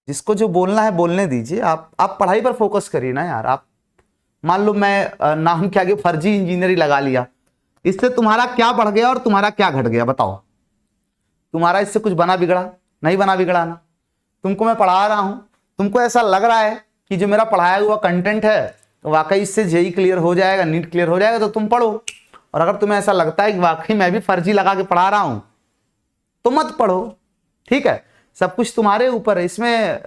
जिसको जो बोलना है बोलने दीजिए, आप पढ़ाई पर फोकस करिए ना यार। आप मान लो मैं नाम के आगे फर्जी इंजीनियरिंग लगा लिया, इससे तुम्हारा क्या बढ़ गया और तुम्हारा क्या घट गया बताओ? तुम्हारा इससे कुछ बना बिगड़ा? नहीं बना बिगड़ा ना। तुमको मैं पढ़ा रहा हूं, तुमको ऐसा लग रहा है कि जो मेरा पढ़ाया हुआ कंटेंट है तो वाकई इससे जेई क्लियर हो जाएगा, नीट क्लियर हो जाएगा, तो तुम पढ़ो। और अगर तुम्हें ऐसा लगता है कि वाकई मैं भी फर्जी लगा के पढ़ा रहा हूं तो मत पढ़ो, ठीक है? सब कुछ तुम्हारे ऊपर है इसमें।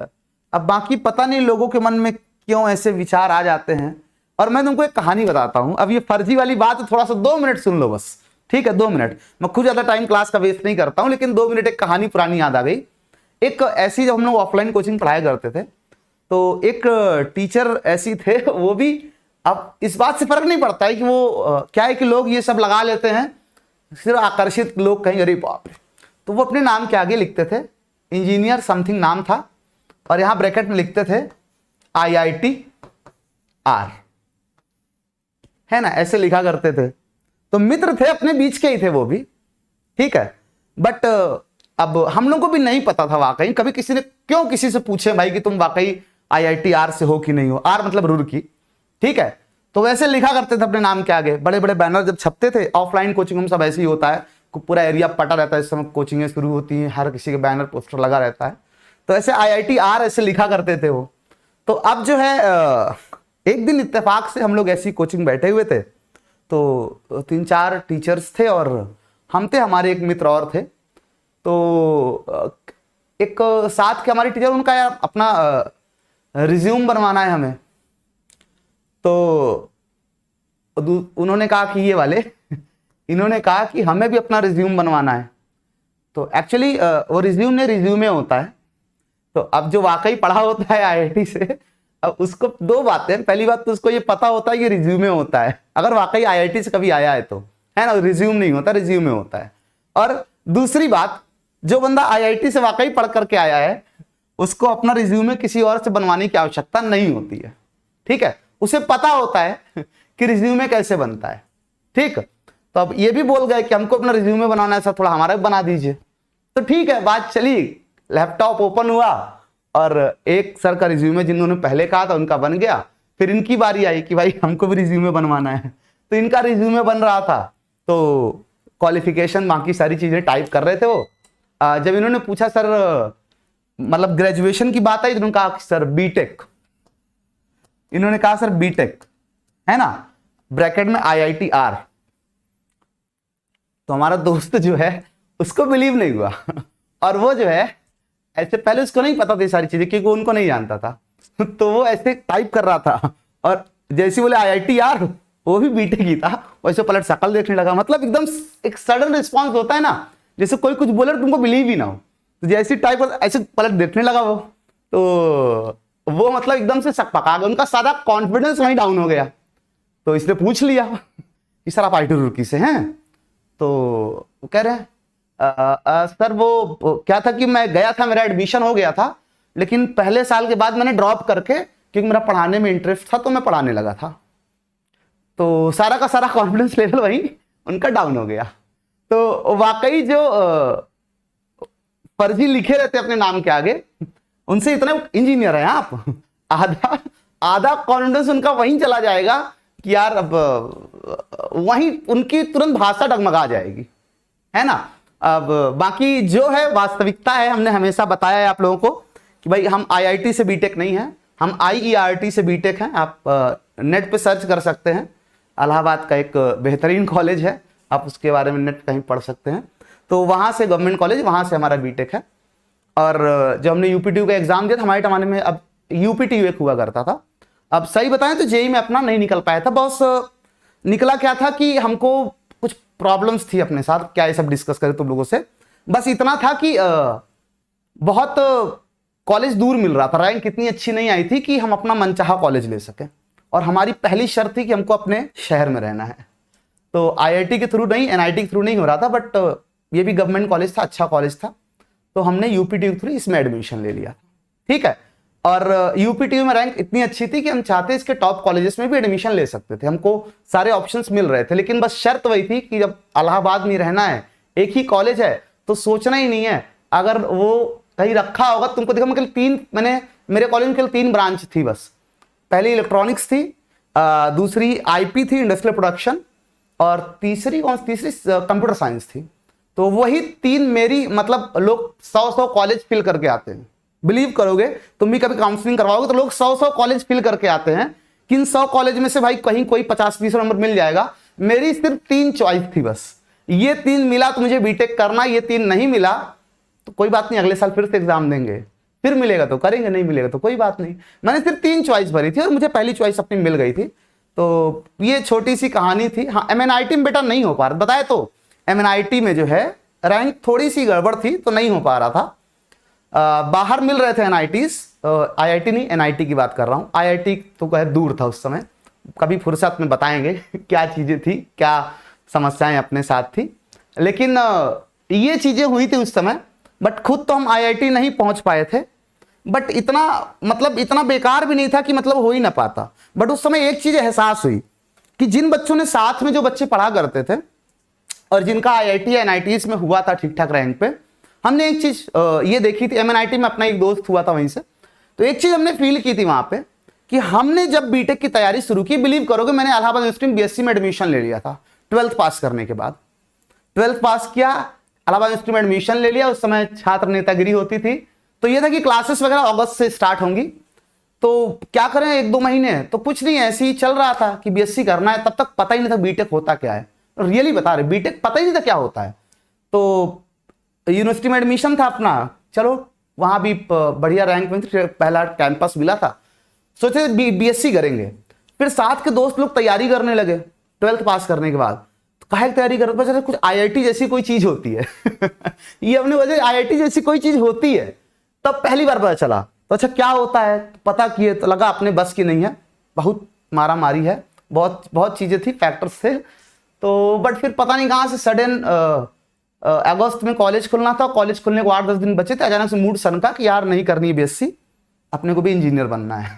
अब बाकी पता नहीं लोगों के मन में क्यों ऐसे विचार आ जाते हैं। और मैं तुमको एक कहानी बताता हूं। अब ये फर्जी वाली बात थोड़ा सा 2 मिनट सुन लो बस, ठीक है? 2 मिनट। मैं खुद ज्यादा टाइम क्लास का वेस्ट नहीं करता हूं, लेकिन 2 मिनट एक कहानी पुरानी याद आ गई। एक ऐसी, जब हम लोग ऑफलाइन कोचिंग पढ़ाया करते थे तो एक टीचर ऐसी थे, वो भी, अब इस बात से फर्क नहीं पड़ता है कि वो क्या है कि लोग ये सब लगा लेते हैं, सिर्फ आकर्षित लोग कहीं अरे बाप रे, तो वो अपने नाम के आगे लिखते थे इंजीनियर समथिंग नाम था, और यहां ब्रैकेट में लिखते थे IIT R, है ना? ऐसे लिखा करते थे। तो मित्र थे, अपने बीच के ही थे वो भी, ठीक है? बट अब हम लोग को भी नहीं पता था वाकई, कभी किसी ने क्यों किसी से पूछे भाई कि तुम वाकई IIT R से हो कि नहीं हो, R मतलब रुड़की, ठीक है? तो वैसे लिखा करते थे अपने नाम के आगे। बड़े बड़े बैनर जब छपते थे, ऑफलाइन कोचिंग में सब ऐसे ही होता है, पूरा एरिया पटा रहता है, इस समय कोचिंगें शुरू होती हैं, हर किसी के बैनर पोस्टर लगा रहता है, तो ऐसे IIT R ऐसे लिखा करते थे वो। तो अब जो है एक दिन इत्तेफाक से हम लोग ऐसी कोचिंग बैठे हुए थे, तो 3-4 टीचर्स थे और हम थे, हमारे एक मित्र और थे। तो एक साथ के हमारे टीचर, उनका यार अपना रिज्यूम बनवाना है हमें, तो उन्होंने कहा कि ये वाले इन्होंने कहा कि हमें भी अपना रिज्यूम बनवाना है। तो एक्चुअली वो रिज्यूम नहीं, रिज्यूमे होता है। तो अब जो वाकई पढ़ा होता है IIT से, अब उसको 2 बातें, पहली बात तो उसको ये पता होता है कि रिज्यूमे होता है, अगर वाकई IIT से कभी आया है तो, है ना? रिज्यूम नहीं होता, रिज्यूमे होता है। और दूसरी बात, जो बंदा IIT से वाकई पढ़ करके आया है उसको अपना रिज्यूमे किसी और से बनवाने की आवश्यकता नहीं होती है, ठीक है? उसे पता होता है कि रिज्यूमे कैसे बनता है, ठीक? तो अब ये भी बोल गए कि हमको अपना रिज्यूमे बनाना है, सर थोड़ा हमारा भी बना दीजिए। तो ठीक है, बात चली, लैपटॉप ओपन हुआ और एक सर का रिज्यूमे जिन्होंने पहले कहा था उनका बन गया। फिर इनकी बारी आई कि भाई हमको भी रिज्यूमे बनवाना है, तो इनका रिज्यूमे बन रहा था। तो क्वालिफिकेशन बाकी सारी चीजें टाइप कर रहे थे वो। जब इन्होंने पूछा सर मतलब ग्रेजुएशन की बात आई, तो उन्होंने कहा सर बीटेक। इन्होंने कहा सर बीटेक, है ना? ब्रैकेट में IIT R। तो हमारा दोस्त जो है उसको बिलीव नहीं हुआ और वो जो है ऐसे, पहले उसको नहीं पता थी सारी चीजें क्योंकि उनको नहीं जानता था तो वो ऐसे टाइप कर रहा था और जैसे बोले IIT R, वो भी बीटेक ही था, वैसे पलट शकल देखने लगा। मतलब एकदम एक सडन रिस्पॉन्स होता है ना, जैसे कोई कुछ बोले तुमको बिलीव ही ना हो, तो जैसे टाइप ऐसे पलट देखने लगा वो, तो वो मतलब एकदम से शक पका गया, उनका सारा कॉन्फिडेंस वहीं डाउन हो गया। तो इसने पूछ लिया कि सर आप IIT रुड़की से हैं? तो वो कह रहे हैं सर वो क्या था कि मैं गया था, मेरा एडमिशन हो गया था, लेकिन पहले साल के बाद मैंने ड्रॉप करके, क्योंकि मेरा पढ़ाने में इंटरेस्ट था तो मैं पढ़ाने लगा था। तो सारा का सारा कॉन्फिडेंस लेवल वहीं उनका डाउन हो गया। तो वाकई जो फर्जी लिखे रहते अपने नाम के आगे, उनसे इतने इंजीनियर हैं आप, आधा कॉन्फिडेंस उनका वहीं चला जाएगा कि यार अब वहीं उनकी तुरंत भाषा डगमगा जाएगी, है ना? अब बाकी जो है वास्तविकता है, हमने हमेशा बताया है आप लोगों को कि भाई हम IIT से बीटेक नहीं है, हम IERT से बीटेक हैं। आप नेट पे सर्च कर सकते हैं, इलाहाबाद का एक बेहतरीन कॉलेज है, आप उसके बारे में नेट कहीं पढ़ सकते हैं। तो वहाँ से गवर्नमेंट कॉलेज, वहाँ से हमारा बीटेक है। और जब हमने UPTU का एग्जाम दिया था हमारे जमाने में, अब UPTU एक हुआ करता था, अब सही बताएं तो जेई में अपना नहीं निकल पाया था। बस निकला क्या था कि हमको कुछ प्रॉब्लम्स थी अपने साथ, क्या ये सब डिस्कस करें तुम लोगों से। बस इतना था कि बहुत कॉलेज दूर मिल रहा था, रैंक इतनी अच्छी नहीं आई थी कि हम अपना मनचाहा कॉलेज ले सके, और हमारी पहली शर्त थी कि हमको अपने शहर में रहना है। तो IIT के थ्रू नहीं, NIT के थ्रू नहीं हो रहा था, बट ये भी गवर्नमेंट कॉलेज था, अच्छा कॉलेज था, तो हमने UPTU के थ्रू इसमें एडमिशन ले लिया, ठीक है? और UPTU में रैंक इतनी अच्छी थी कि हम चाहते इसके टॉप कॉलेजेस में भी एडमिशन ले सकते थे, हमको सारे ऑप्शंस मिल रहे थे। लेकिन बस शर्त वही थी कि जब इलाहाबाद में रहना है, एक ही कॉलेज है, तो सोचना ही नहीं है, अगर वो कहीं रखा होगा तुमको देखा, मतलब तीन, मैंने मेरे कॉलेज में केवल 3 ब्रांच थी बस। पहली इलेक्ट्रॉनिक्स थी, दूसरी आईपी थी, इंडस्ट्रियल प्रोडक्शन, और तीसरी कंप्यूटर साइंस थी। तो वही 3 मेरी, मतलब लोग 100 कॉलेज फिल करके आते हैं। बिलीव करोगे, तुम भी कभी काउंसलिंग करवाओगे तो लोग 100 कॉलेज फिल करके आते हैं, किन 100 कॉलेज में से भाई कहीं कोई 50-20 नंबर मिल जाएगा। मेरी सिर्फ 3 चॉइस थी बस, ये 3 मिला तो मुझे बीटेक करना, ये 3 नहीं मिला तो कोई बात नहीं, अगले साल फिर से एग्जाम देंगे, फिर मिलेगा तो करेंगे, नहीं मिलेगा तो कोई बात नहीं। मैंने सिर्फ 3 चॉइस भरी थी और मुझे पहली चॉइस अपनी मिल गई थी। तो ये छोटी सी कहानी थी। हाँ, MNIT में बेटा नहीं हो पा रहा, बताए तो MNIT में जो है रैंक थोड़ी सी गड़बड़ थी तो नहीं हो पा रहा था। बाहर मिल रहे थे NITs, IIT नहीं, NIT की बात कर रहा हूँ। IIT तो कहे दूर था उस समय, कभी फुर्सत में बताएंगे क्या चीज़ें थी, क्या समस्याएं अपने साथ थी। लेकिन ये चीज़ें हुई थी उस समय, बट खुद तो हम IIT नहीं पहुंच पाए थे। बट इतना, मतलब इतना बेकार भी नहीं था कि मतलब हो ही ना पाता। बट उस समय एक चीज़ एहसास हुई कि जिन बच्चों ने साथ में जो बच्चे पढ़ा करते थे और जिनका IIT या NITs में हुआ था ठीक ठाक रैंक पे, हमने एक चीज ये देखी थी। MNIT में अपना एक दोस्त हुआ था वहीं से, तो एक चीज हमने फील की थी वहां पे कि हमने जब बीटेक की तैयारी शुरू की, बिलीव करोगे मैंने इलाहाबाद यूनिवर्सिटी में BSc में एडमिशन ले लिया था 12th पास करने के बाद। 12th पास किया, इलाहाबाद यूनिवर्सिटी में एडमिशन ले लिया। उस समय छात्र नेतागिरी होती थी, तो ये था कि क्लासेस वगैरह अगस्त से स्टार्ट होंगी, तो क्या करें 1-2 महीने, तो कुछ नहीं, ऐसे ही चल रहा था कि BSc करना है। तब तक पता ही नहीं था बीटेक होता क्या है, रियली बता रहे, बीटेक पता ही नहीं था क्या होता है। तो यूनिवर्सिटी में एडमिशन था अपना, चलो वहां भी बढ़िया रैंक में पहला कैंपस मिला था, सोचे BSc करेंगे। फिर साथ के दोस्त लोग तैयारी करने लगे 12th पास करने के बाद। तो काहे तैयारी कर रहे, कुछ IIT जैसी कोई चीज होती है ये हमने वजह IIT जैसी कोई चीज होती है, तब पहली बार पता चला। तो अच्छा क्या होता है, तो पता किए तो लगा अपने बस की नहीं है, बहुत मारा मारी है, बहुत चीजें थी, फैक्टर्स थे। तो बट फिर पता नहीं कहाँ से सडन अगस्त में कॉलेज खुलना था, कॉलेज खुलने को 8-10 दिन बचे थे, अचानक से मूड सनका कि यार नहीं करनी है BSc, अपने को भी इंजीनियर बनना है।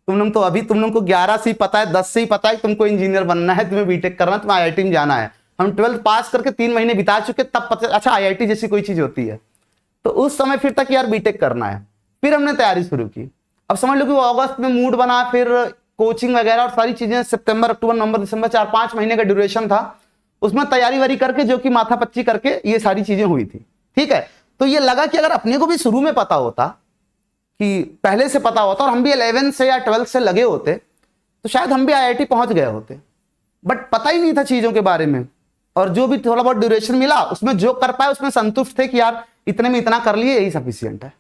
तुम लोग को 11 से ही पता है, 10 से ही पता है कि तुमको इंजीनियर बनना है, तुम्हें बीटेक करना है, तुम्हें IIT में जाना है। हम 12th पास करके 3 महीने बिता चुके, तब पता अच्छा IIT जैसी कोई चीज होती है। तो उस समय फिर तक यार बीटेक करना है, फिर हमने तैयारी शुरू की। अब समझ लो कि वो अगस्त में मूड बना, फिर कोचिंग वगैरह और सारी चीजें, सितंबर, अक्टूबर, नवंबर, दिसंबर, 4-5 महीने का ड्यूरेशन था, उसमें तैयारी वारी करके जो कि माथा पच्ची करके ये सारी चीजें हुई थी। ठीक है, तो ये लगा कि अगर अपने को भी शुरू में पता होता, कि पहले से पता होता और हम भी 11 से या 12 से लगे होते, तो शायद हम भी IIT पहुंच गए होते। बट पता ही नहीं था चीजों के बारे में, और जो भी थोड़ा बहुत ड्यूरेशन मिला उसमें जो कर पाए उसमें संतुष्ट थे कि यार इतने में इतना कर लिए, यही सफिशियंट है।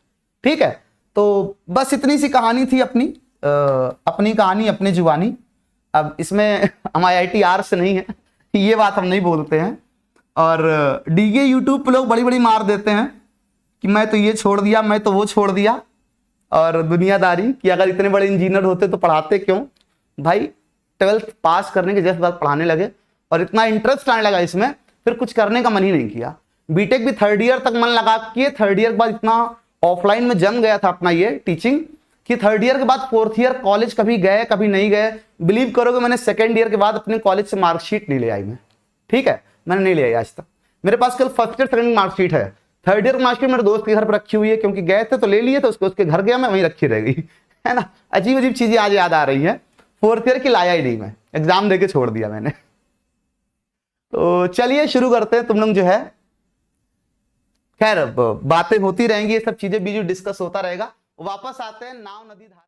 ठीक है, तो बस इतनी सी कहानी थी अपनी कहानी, अपनी जुबानी। अब इसमें हम IITR से नहीं है, ये बात हम नहीं बोलते हैं। और डीगे यूट्यूब पे लोग बड़ी बड़ी मार देते हैं कि मैं तो ये छोड़ दिया, मैं तो वो छोड़ दिया, और दुनियादारी कि अगर इतने बड़े इंजीनियर होते तो पढ़ाते क्यों। भाई 12th पास करने के जस्ट बाद पढ़ाने लगे और इतना इंटरेस्ट आने लगा इसमें, फिर कुछ करने का मन ही नहीं किया। बीटेक भी 3rd ईयर तक मन लगा किए, 3rd ईयर के बाद इतना ऑफलाइन में जम गया था अपना ये टीचिंग कि 3rd ईयर के बाद 4th ईयर कॉलेज कभी गए कभी नहीं गए। बिलीव करोगे मैंने 2nd ईयर के बाद अपने कॉलेज से मार्कशीट नहीं ले आई मैं। ठीक है, मैंने नहीं ले आई आज तक, मेरे पास कल 1st ईयर 2nd मार्कशीट है। 3rd ईयर मार्कशीट मेरे दोस्त के घर पर रखी हुई है, क्योंकि गए थे तो ले लिए थे, उसके घर गया मैं, वहीं रखी रह गई है ना। अजीब अजीब चीजें आज याद आ रही है। 4th ईयर की लाया ही नहीं मैं, एग्जाम देके छोड़ दिया मैंने। तो चलिए शुरू करते हैं। तुम लोग जो है, खैर बातें होती रहेंगी, ये सब चीजें भी जो डिस्कस होता रहेगा। वापस आते हैं नाव नदी धारा।